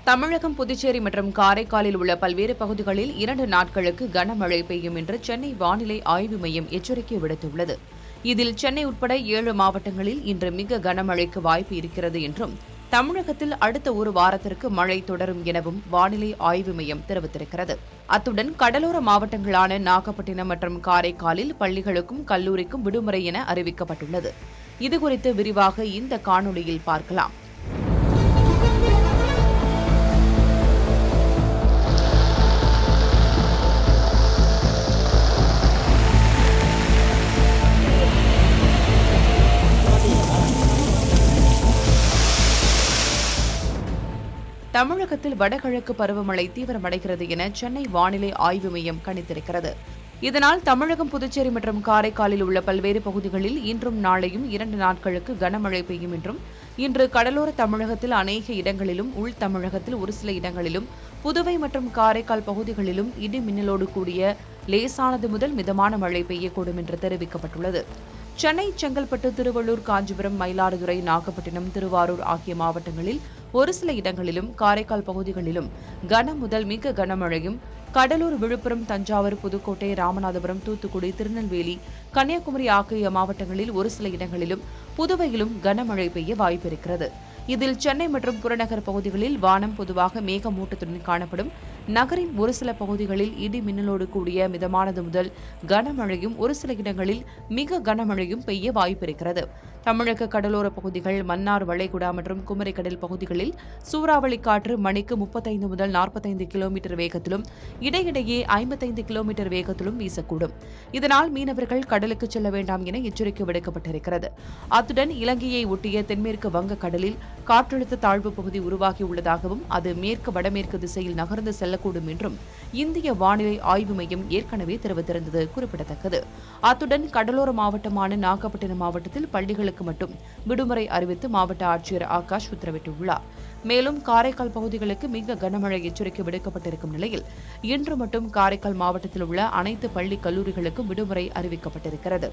தமிழகம், புதுச்சேரி மற்றும் காரைக்காலில் உள்ள பல்வேறு பகுதிகளில் 2 நாட்களுக்கு கனமழை பெய்யும் என்று சென்னை வானிலை ஆய்வு மையம் எச்சரிக்கை விடுத்துள்ளது. இதில் சென்னை உட்பட 7 மாவட்டங்களில் இன்று மிக கனமழைக்கு வாய்ப்பு இருக்கிறது என்றும், தமிழகத்தில் அடுத்த ஒரு வாரத்திற்கு மழை தொடரும் எனவும் வானிலை ஆய்வு மையம் தெரிவித்திருக்கிறது. அத்துடன் கடலோர மாவட்டங்களான நாகப்பட்டினம் மற்றும் காரைக்காலில் பள்ளிகளுக்கும் கல்லூரிக்கும் விடுமுறை என அறிவிக்கப்பட்டுள்ளது. இதுகுறித்து விரிவாக இந்த காணொலியில் பார்க்கலாம். தமிழகத்தில் வடகிழக்கு பருவமழை தீவிரமடைகிறது என சென்னை வானிலை ஆய்வு மையம் கணித்திருக்கிறது. இதனால் தமிழகம், புதுச்சேரி மற்றும் காரைக்காலில் உள்ள பல்வேறு பகுதிகளில் இன்றும் நாளையும் 2 நாட்களுக்கு கனமழை பெய்யும் என்றும், இன்று கடலோர தமிழகத்தில் அநேக இடங்களிலும், உள் தமிழகத்தில் ஒரு சில இடங்களிலும், புதுவை மற்றும் காரைக்கால் பகுதிகளிலும் இடி மின்னலோடு கூடிய லேசானது முதல் மிதமான மழை பெய்யக்கூடும் என்று தெரிவிக்கப்பட்டுள்ளது. சென்னை, செங்கல்பட்டு, திருவள்ளூர், காஞ்சிபுரம், மயிலாடுதுறை, நாகப்பட்டினம், திருவாரூர் ஆகிய மாவட்டங்களில் ஒரு சில இடங்களிலும், காரைக்கால் பகுதிகளிலும் கனம் முதல் மிக கனமழையும், கடலூர், விழுப்புரம், தஞ்சாவூர், புதுக்கோட்டை, ராமநாதபுரம், தூத்துக்குடி, திருநெல்வேலி, கன்னியாகுமரி ஆகிய மாவட்டங்களில் ஒரு சில இடங்களிலும், புதுவையிலும் கனமழை பெய்ய வாய்ப்பிருக்கிறது. இதில் சென்னை மற்றும் புறநகர் பகுதிகளில் வானம் பொதுவாக மேகமூட்டத்துடன் காணப்படும். நகரின் ஒரு சில பகுதிகளில் இடி மின்னலோடு கூடிய மிதமானது முதல் கனமழையும், ஒரு சில இடங்களில் மிக கனமழையும் பெய்ய வாய்ப்பிருக்கிறது. தமிழக கடலோர பகுதிகள், மன்னார் வளைகுடா மற்றும் குமரிக்கடல் பகுதிகளில் சூறாவளி காற்று மணிக்கு 35 முதல் 45 கிலோமீட்டர் வேகத்திலும், இடையிடையே 55 கிலோமீட்டர் வேகத்திலும் வீசக்கூடும். இதனால் மீனவர்கள் கடலுக்கு செல்ல வேண்டாம் என எச்சரிக்கை விடுக்கப்பட்டிருக்கிறது. அத்துடன் இலங்கையை ஒட்டிய தென்மேற்கு வங்க கடலில் காற்றழுத்த தாழ்வு பகுதி உருவாகியுள்ளதாகவும், அது மேற்கு வடமேற்கு திசையில் நகர்ந்து செல்லக்கூடும் என்றும் இந்திய வானிலை ஆய்வு மையம் ஏற்கனவே தெரிவித்திருந்தது குறிப்பிடத்தக்கது. அத்துடன் கடலோர மாவட்டமான நாகப்பட்டினம் மாவட்டத்தில் பள்ளிகளுக்கு மட்டும் விடுமுறை அறிவித்து மாவட்ட ஆட்சியர் ஆகாஷ் உத்தரவிட்டுள்ளார். மேலும் காரைக்கால் பகுதிகளுக்கு மிக கனமழை எச்சரிக்கை விடுக்கப்பட்டிருக்கும் நிலையில் இன்று மட்டும் காரைக்கால் மாவட்டத்தில் உள்ள அனைத்து பள்ளி கல்லூரிகளுக்கும் விடுமுறை அறிவிக்கப்பட்டிருக்கிறது.